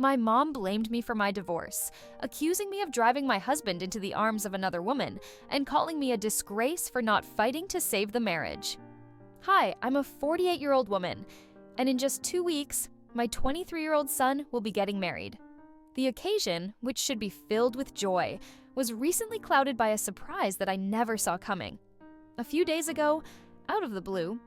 My mom blamed me for my divorce, accusing me of driving my husband into the arms of another woman and calling me a disgrace for not fighting to save the marriage. Hi, I'm a 48-year-old woman, and in just 2 weeks, my 23-year-old son will be getting married. The occasion, which should be filled with joy, was recently clouded by a surprise that I never saw coming. A few days ago, out of the blue,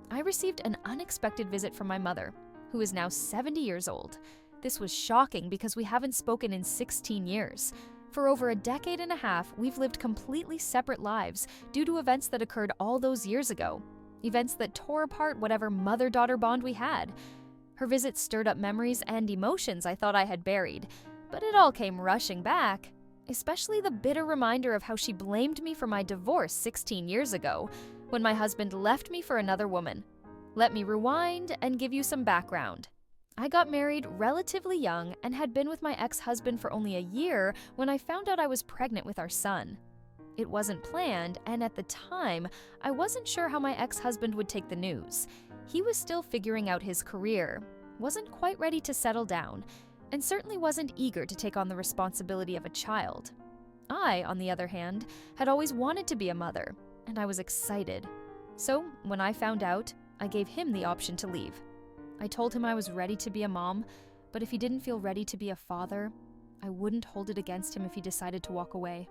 I received an unexpected visit from my mother, who is now 70 years old. This was shocking because we haven't spoken in 16 years. For over a decade and a half, we've lived completely separate lives due to events that occurred all those years ago. Events that tore apart whatever mother-daughter bond we had. Her visit stirred up memories and emotions I thought I had buried, but it all came rushing back, especially the bitter reminder of how she blamed me for my divorce 16 years ago, when my husband left me for another woman. Let me rewind and give you some background. I got married relatively young and had been with my ex-husband for only a year when I found out I was pregnant with our son. It wasn't planned, and at the time, I wasn't sure how my ex-husband would take the news. He was still figuring out his career, wasn't quite ready to settle down, and certainly wasn't eager to take on the responsibility of a child. I, on the other hand, had always wanted to be a mother, and I was excited. So, when I found out, I gave him the option to leave. I told him I was ready to be a mom, but if he didn't feel ready to be a father, I wouldn't hold it against him if he decided to walk away.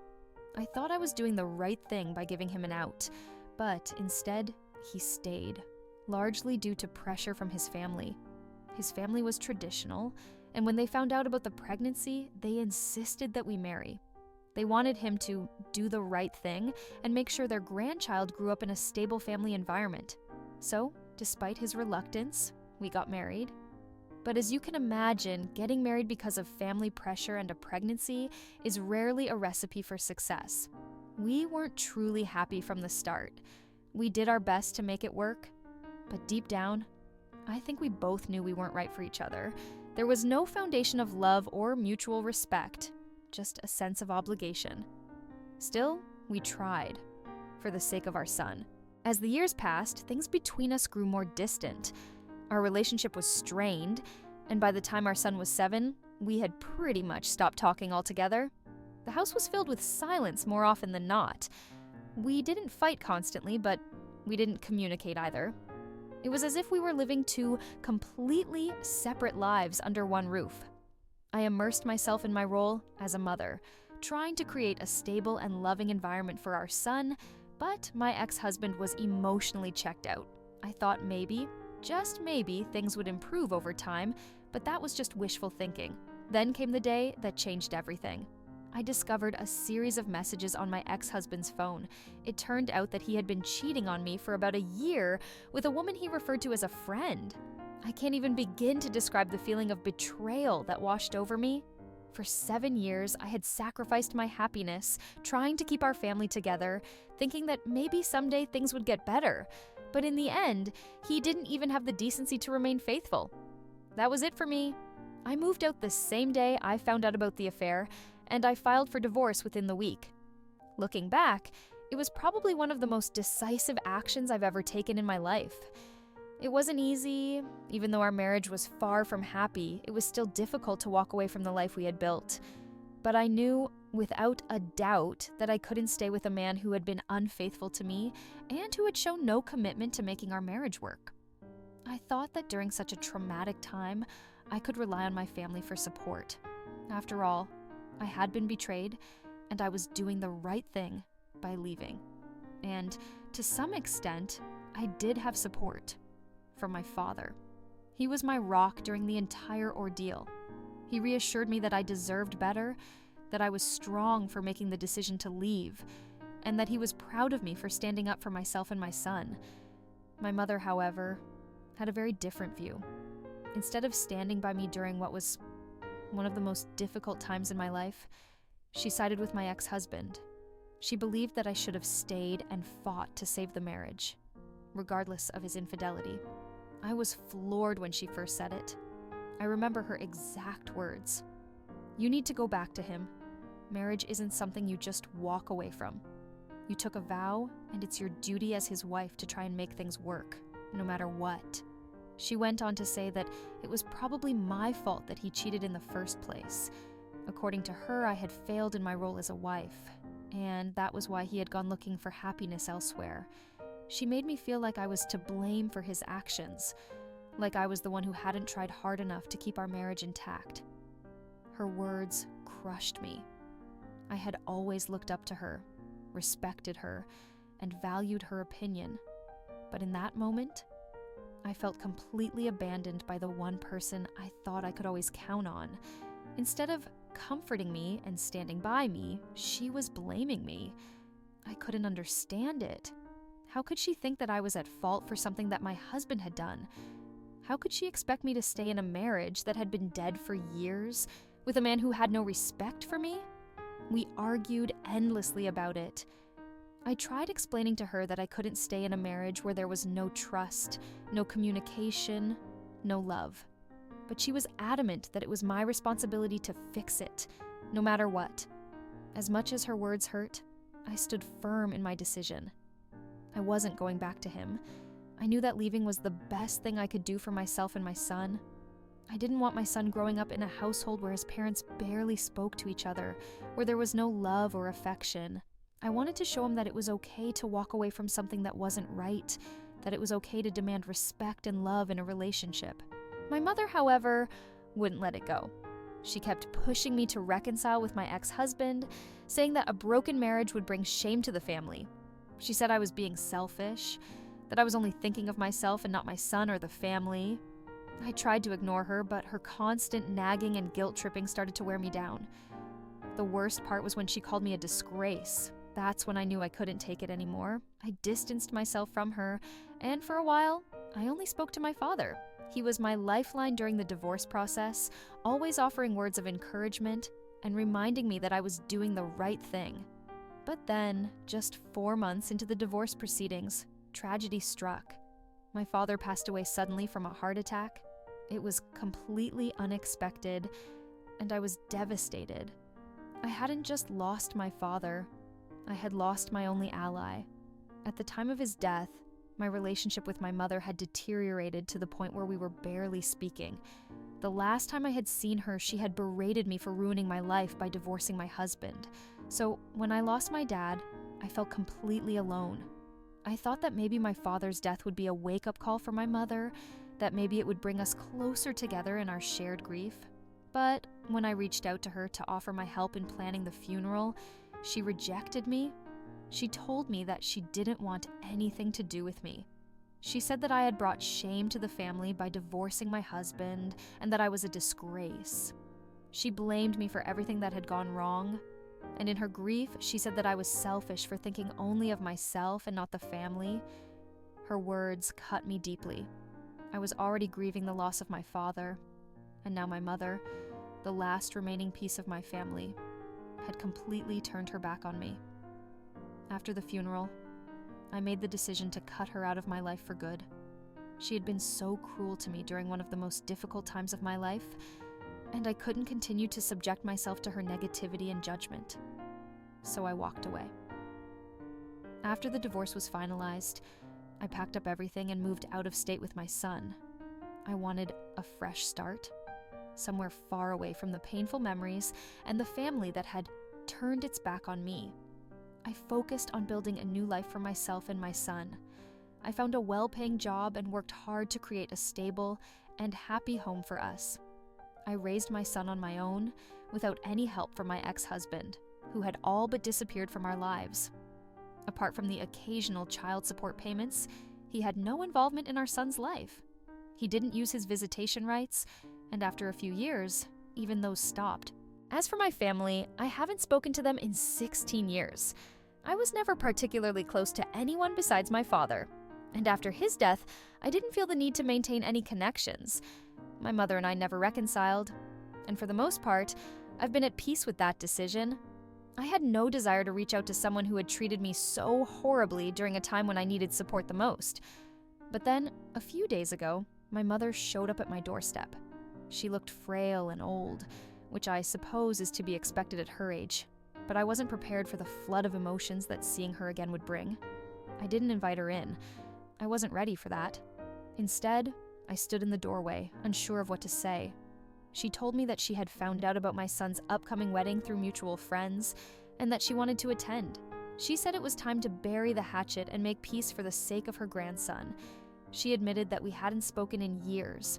I thought I was doing the right thing by giving him an out, but instead, he stayed, largely due to pressure from his family. His family was traditional, and when they found out about the pregnancy, they insisted that we marry. They wanted him to do the right thing and make sure their grandchild grew up in a stable family environment. So, despite his reluctance, we got married. But as you can imagine, getting married because of family pressure and a pregnancy is rarely a recipe for success. We weren't truly happy from the start. We did our best to make it work, but deep down, I think we both knew we weren't right for each other. There was no foundation of love or mutual respect, just a sense of obligation. Still, we tried, for the sake of our son. As the years passed, things between us grew more distant. Our relationship was strained, and by the time our son was 7, we had pretty much stopped talking altogether. The house was filled with silence more often than not. We didn't fight constantly, but we didn't communicate either. It was as if we were living two completely separate lives under one roof. I immersed myself in my role as a mother, trying to create a stable and loving environment for our son, but my ex-husband was emotionally checked out. I thought maybe, just maybe, things would improve over time, but that was just wishful thinking. Then came the day that changed everything. I discovered a series of messages on my ex-husband's phone. It turned out that he had been cheating on me for about a year with a woman he referred to as a friend. I can't even begin to describe the feeling of betrayal that washed over me. For 7 years, I had sacrificed my happiness, trying to keep our family together, thinking that maybe someday things would get better. But in the end, he didn't even have the decency to remain faithful. That was it for me. I moved out the same day I found out about the affair, and I filed for divorce within the week. Looking back, it was probably one of the most decisive actions I've ever taken in my life. It wasn't easy. Even though our marriage was far from happy, it was still difficult to walk away from the life we had built. But I knew, without a doubt, that I couldn't stay with a man who had been unfaithful to me and who had shown no commitment to making our marriage work. I thought that during such a traumatic time, I could rely on my family for support. After all, I had been betrayed, and I was doing the right thing by leaving. And to some extent, I did have support from my father. He was my rock during the entire ordeal. He reassured me that I deserved better, that I was strong for making the decision to leave, and that he was proud of me for standing up for myself and my son. My mother, however, had a very different view. Instead of standing by me during what was one of the most difficult times in my life, she sided with my ex-husband. She believed that I should have stayed and fought to save the marriage, regardless of his infidelity. I was floored when she first said it. I remember her exact words. "You need to go back to him. Marriage isn't something you just walk away from. You took a vow, and it's your duty as his wife to try and make things work, no matter what." She went on to say that it was probably my fault that he cheated in the first place. According to her, I had failed in my role as a wife, and that was why he had gone looking for happiness elsewhere. She made me feel like I was to blame for his actions, like I was the one who hadn't tried hard enough to keep our marriage intact. Her words crushed me. I had always looked up to her, respected her, and valued her opinion. But in that moment, I felt completely abandoned by the one person I thought I could always count on. Instead of comforting me and standing by me, she was blaming me. I couldn't understand it. How could she think that I was at fault for something that my husband had done? How could she expect me to stay in a marriage that had been dead for years with a man who had no respect for me? We argued endlessly about it. I tried explaining to her that I couldn't stay in a marriage where there was no trust, no communication, no love. But she was adamant that it was my responsibility to fix it, no matter what. As much as her words hurt, I stood firm in my decision. I wasn't going back to him. I knew that leaving was the best thing I could do for myself and my son. I didn't want my son growing up in a household where his parents barely spoke to each other, where there was no love or affection. I wanted to show him that it was okay to walk away from something that wasn't right, that it was okay to demand respect and love in a relationship. My mother, however, wouldn't let it go. She kept pushing me to reconcile with my ex-husband, saying that a broken marriage would bring shame to the family. She said I was being selfish, that I was only thinking of myself and not my son or the family. I tried to ignore her, but her constant nagging and guilt-tripping started to wear me down. The worst part was when she called me a disgrace. That's when I knew I couldn't take it anymore. I distanced myself from her, and for a while, I only spoke to my father. He was my lifeline during the divorce process, always offering words of encouragement and reminding me that I was doing the right thing. But then, just 4 months into the divorce proceedings, tragedy struck. My father passed away suddenly from a heart attack. It was completely unexpected, and I was devastated. I hadn't just lost my father, I had lost my only ally. At the time of his death, my relationship with my mother had deteriorated to the point where we were barely speaking. The last time I had seen her, she had berated me for ruining my life by divorcing my husband. So when I lost my dad, I felt completely alone. I thought that maybe my father's death would be a wake-up call for my mother, that maybe it would bring us closer together in our shared grief. But when I reached out to her to offer my help in planning the funeral, she rejected me. She told me that she didn't want anything to do with me. She said that I had brought shame to the family by divorcing my husband and that I was a disgrace. She blamed me for everything that had gone wrong. And in her grief, she said that I was selfish for thinking only of myself and not the family. Her words cut me deeply. I was already grieving the loss of my father, and now my mother, the last remaining piece of my family, had completely turned her back on me. After the funeral, I made the decision to cut her out of my life for good. She had been so cruel to me during one of the most difficult times of my life, and I couldn't continue to subject myself to her negativity and judgment. So I walked away. After the divorce was finalized, I packed up everything and moved out of state with my son. I wanted a fresh start, somewhere far away from the painful memories and the family that had turned its back on me. I focused on building a new life for myself and my son. I found a well-paying job and worked hard to create a stable and happy home for us. I raised my son on my own, without any help from my ex-husband, who had all but disappeared from our lives. Apart from the occasional child support payments, he had no involvement in our son's life. He didn't use his visitation rights, and after a few years, even those stopped. As for my family, I haven't spoken to them in 16 years. I was never particularly close to anyone besides my father, and after his death, I didn't feel the need to maintain any connections. My mother and I never reconciled, and for the most part, I've been at peace with that decision. I had no desire to reach out to someone who had treated me so horribly during a time when I needed support the most. But then, a few days ago, my mother showed up at my doorstep. She looked frail and old, which I suppose is to be expected at her age, but I wasn't prepared for the flood of emotions that seeing her again would bring. I didn't invite her in. I wasn't ready for that. Instead, I stood in the doorway, unsure of what to say. She told me that she had found out about my son's upcoming wedding through mutual friends and that she wanted to attend. She said it was time to bury the hatchet and make peace for the sake of her grandson. She admitted that we hadn't spoken in years,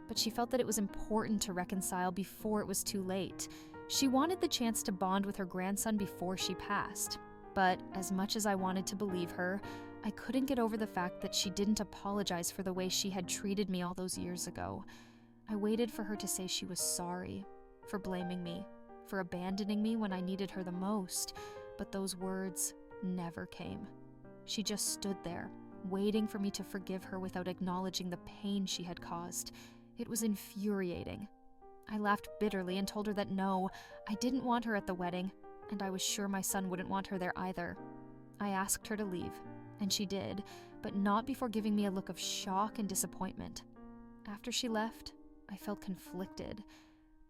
but she felt that it was important to reconcile before it was too late. She wanted the chance to bond with her grandson before she passed. But as much as I wanted to believe her, I couldn't get over the fact that she didn't apologize for the way she had treated me all those years ago. I waited for her to say she was sorry, for blaming me, for abandoning me when I needed her the most, but those words never came. She just stood there, waiting for me to forgive her without acknowledging the pain she had caused. It was infuriating. I laughed bitterly and told her that no, I didn't want her at the wedding, and I was sure my son wouldn't want her there either. I asked her to leave, and she did, but not before giving me a look of shock and disappointment. After she left, I felt conflicted.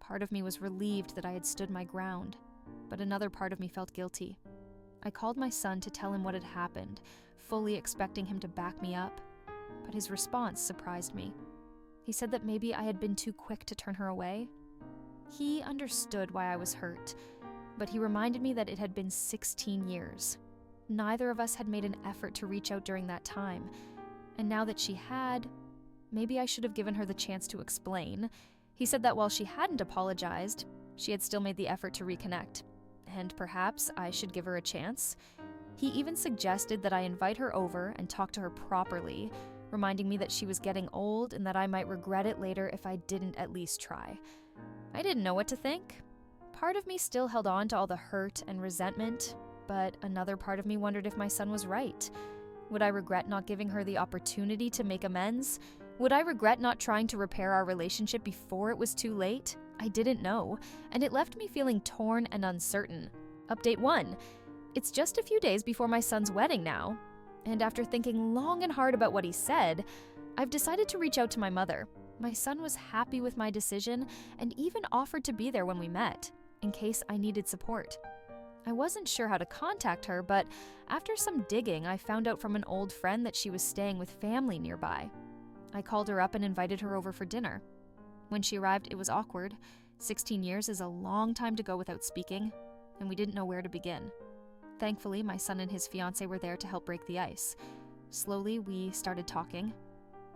Part of me was relieved that I had stood my ground, but another part of me felt guilty. I called my son to tell him what had happened, fully expecting him to back me up, but his response surprised me. He said that maybe I had been too quick to turn her away. He understood why I was hurt, but he reminded me that it had been 16 years. Neither of us had made an effort to reach out during that time, and now that she had, maybe I should have given her the chance to explain. He said that while she hadn't apologized, she had still made the effort to reconnect, and perhaps I should give her a chance. He even suggested that I invite her over and talk to her properly, reminding me that she was getting old and that I might regret it later if I didn't at least try. I didn't know what to think. Part of me still held on to all the hurt and resentment, but another part of me wondered if my son was right. Would I regret not giving her the opportunity to make amends? Would I regret not trying to repair our relationship before it was too late? I didn't know, and it left me feeling torn and uncertain. Update 1. It's just a few days before my son's wedding now, and after thinking long and hard about what he said, I've decided to reach out to my mother. My son was happy with my decision and even offered to be there when we met, in case I needed support. I wasn't sure how to contact her, but after some digging, I found out from an old friend that she was staying with family nearby. I called her up and invited her over for dinner. When she arrived, it was awkward. 16 years is a long time to go without speaking, and we didn't know where to begin. Thankfully, my son and his fiancée were there to help break the ice. Slowly, we started talking.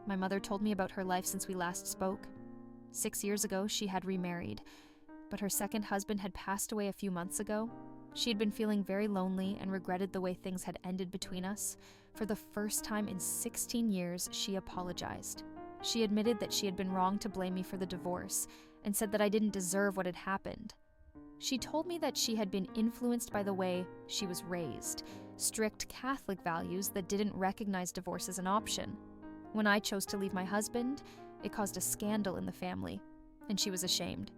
My mother told me about her life since we last spoke. 6 years ago, she had remarried, but her second husband had passed away a few months ago. She had been feeling very lonely and regretted the way things had ended between us. For the first time in 16 years, she apologized. She admitted that she had been wrong to blame me for the divorce and said that I didn't deserve what had happened. She told me that she had been influenced by the way she was raised, strict Catholic values that didn't recognize divorce as an option. When I chose to leave my husband, it caused a scandal in the family, and she was ashamed.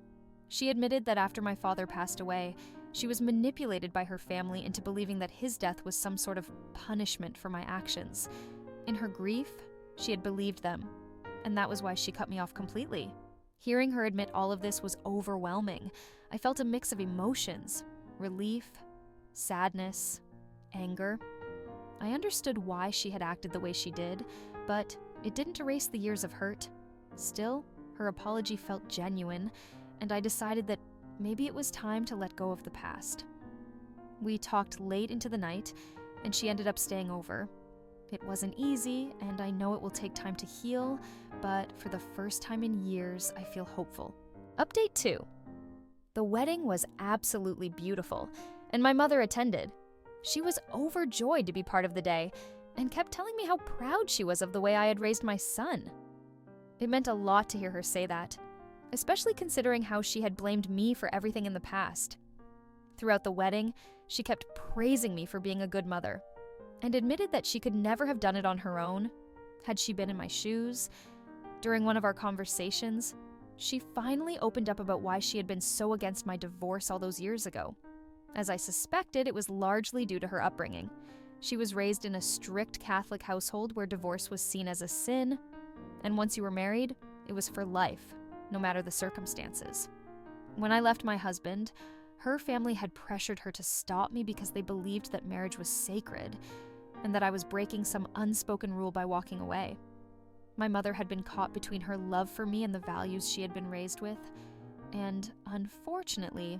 She admitted that after my father passed away, she was manipulated by her family into believing that his death was some sort of punishment for my actions. In her grief, she had believed them, and that was why she cut me off completely. Hearing her admit all of this was overwhelming. I felt a mix of emotions: relief, sadness, anger. I understood why she had acted the way she did, but it didn't erase the years of hurt. Still, her apology felt genuine, and I decided that maybe it was time to let go of the past. We talked late into the night, and she ended up staying over. It wasn't easy, and I know it will take time to heal, but for the first time in years, I feel hopeful. Update 2. The wedding was absolutely beautiful, and my mother attended. She was overjoyed to be part of the day, and kept telling me how proud she was of the way I had raised my son. It meant a lot to hear her say that, especially considering how she had blamed me for everything in the past. Throughout the wedding, she kept praising me for being a good mother, and admitted that she could never have done it on her own, had she been in my shoes. During one of our conversations, she finally opened up about why she had been so against my divorce all those years ago. As I suspected, it was largely due to her upbringing. She was raised in a strict Catholic household where divorce was seen as a sin, and once you were married, it was for life, no matter the circumstances. When I left my husband, her family had pressured her to stop me because they believed that marriage was sacred and that I was breaking some unspoken rule by walking away. My mother had been caught between her love for me and the values she had been raised with, and unfortunately,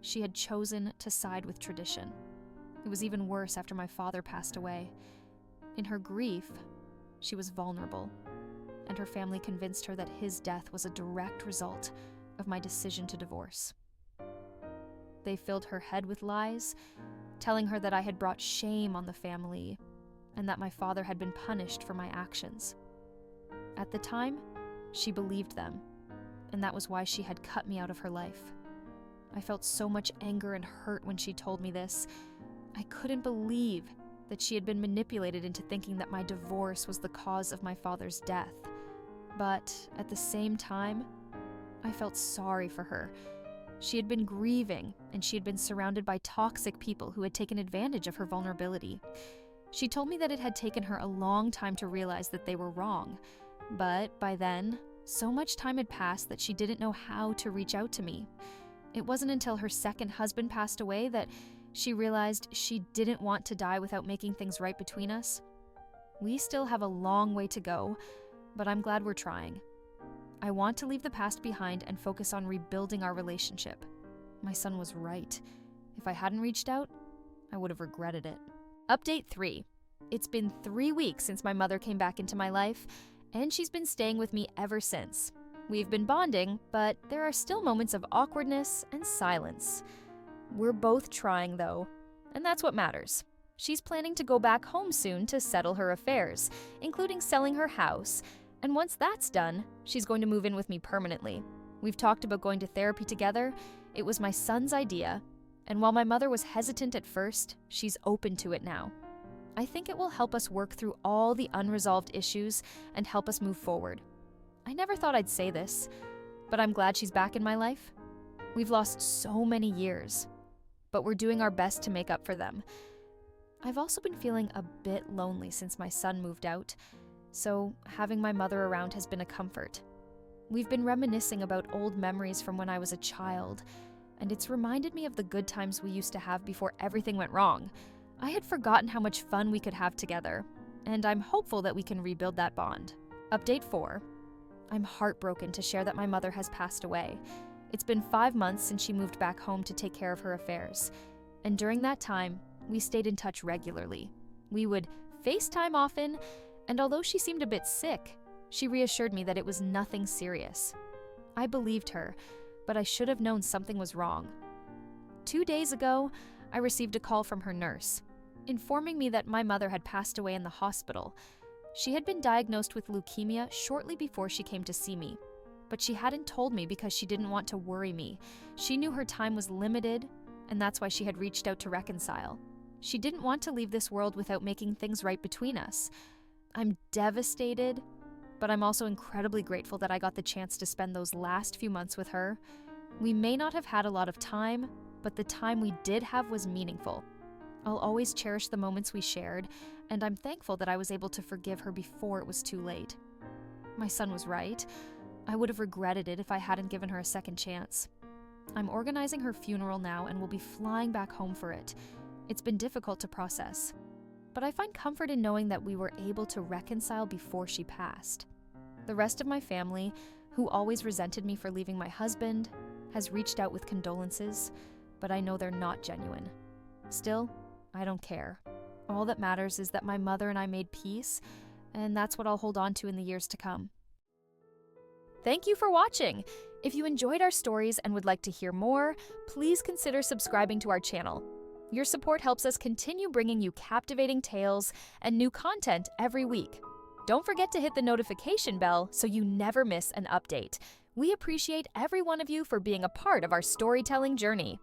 she had chosen to side with tradition. It was even worse after my father passed away. In her grief, she was vulnerable, and her family convinced her that his death was a direct result of my decision to divorce. They filled her head with lies, telling her that I had brought shame on the family and that my father had been punished for my actions. At the time, she believed them, and that was why she had cut me out of her life. I felt so much anger and hurt when she told me this. I couldn't believe that she had been manipulated into thinking that my divorce was the cause of my father's death. But at the same time, I felt sorry for her. She had been grieving, and she had been surrounded by toxic people who had taken advantage of her vulnerability. She told me that it had taken her a long time to realize that they were wrong, but by then, so much time had passed that she didn't know how to reach out to me. It wasn't until her second husband passed away that she realized she didn't want to die without making things right between us. We still have a long way to go, but I'm glad we're trying. I want to leave the past behind and focus on rebuilding our relationship. My son was right. If I hadn't reached out, I would have regretted it. Update 3. It's been 3 weeks since my mother came back into my life, and she's been staying with me ever since. We've been bonding, but there are still moments of awkwardness and silence. We're both trying, though, and that's what matters. She's planning to go back home soon to settle her affairs, including selling her house, and once that's done, she's going to move in with me permanently. We've talked about going to therapy together. It was my son's idea, and while my mother was hesitant at first, she's open to it now. I think it will help us work through all the unresolved issues and help us move forward. I never thought I'd say this, but I'm glad she's back in my life. We've lost so many years, but we're doing our best to make up for them. I've also been feeling a bit lonely since my son moved out, so having my mother around has been a comfort. We've been reminiscing about old memories from when I was a child, and it's reminded me of the good times we used to have before everything went wrong. I had forgotten how much fun we could have together, and I'm hopeful that we can rebuild that bond. Update 4. I'm heartbroken to share that my mother has passed away. It's been 5 months since she moved back home to take care of her affairs, and during that time, we stayed in touch regularly. We would FaceTime often, and although she seemed a bit sick, she reassured me that it was nothing serious. I believed her, but I should have known something was wrong. 2 days ago, I received a call from her nurse, informing me that my mother had passed away in the hospital. She had been diagnosed with leukemia shortly before she came to see me, but she hadn't told me because she didn't want to worry me. She knew her time was limited, and that's why she had reached out to reconcile. She didn't want to leave this world without making things right between us. I'm devastated, but I'm also incredibly grateful that I got the chance to spend those last few months with her. We may not have had a lot of time, but the time we did have was meaningful. I'll always cherish the moments we shared, and I'm thankful that I was able to forgive her before it was too late. My son was right. I would have regretted it if I hadn't given her a second chance. I'm organizing her funeral now and will be flying back home for it. It's been difficult to process, but I find comfort in knowing that we were able to reconcile before she passed. The rest of my family, who always resented me for leaving my husband, has reached out with condolences, but I know they're not genuine. Still, I don't care. All that matters is that my mother and I made peace, and that's what I'll hold on to in the years to come. Thank you for watching! If you enjoyed our stories and would like to hear more, please consider subscribing to our channel. Your support helps us continue bringing you captivating tales and new content every week. Don't forget to hit the notification bell so you never miss an update. We appreciate every one of you for being a part of our storytelling journey.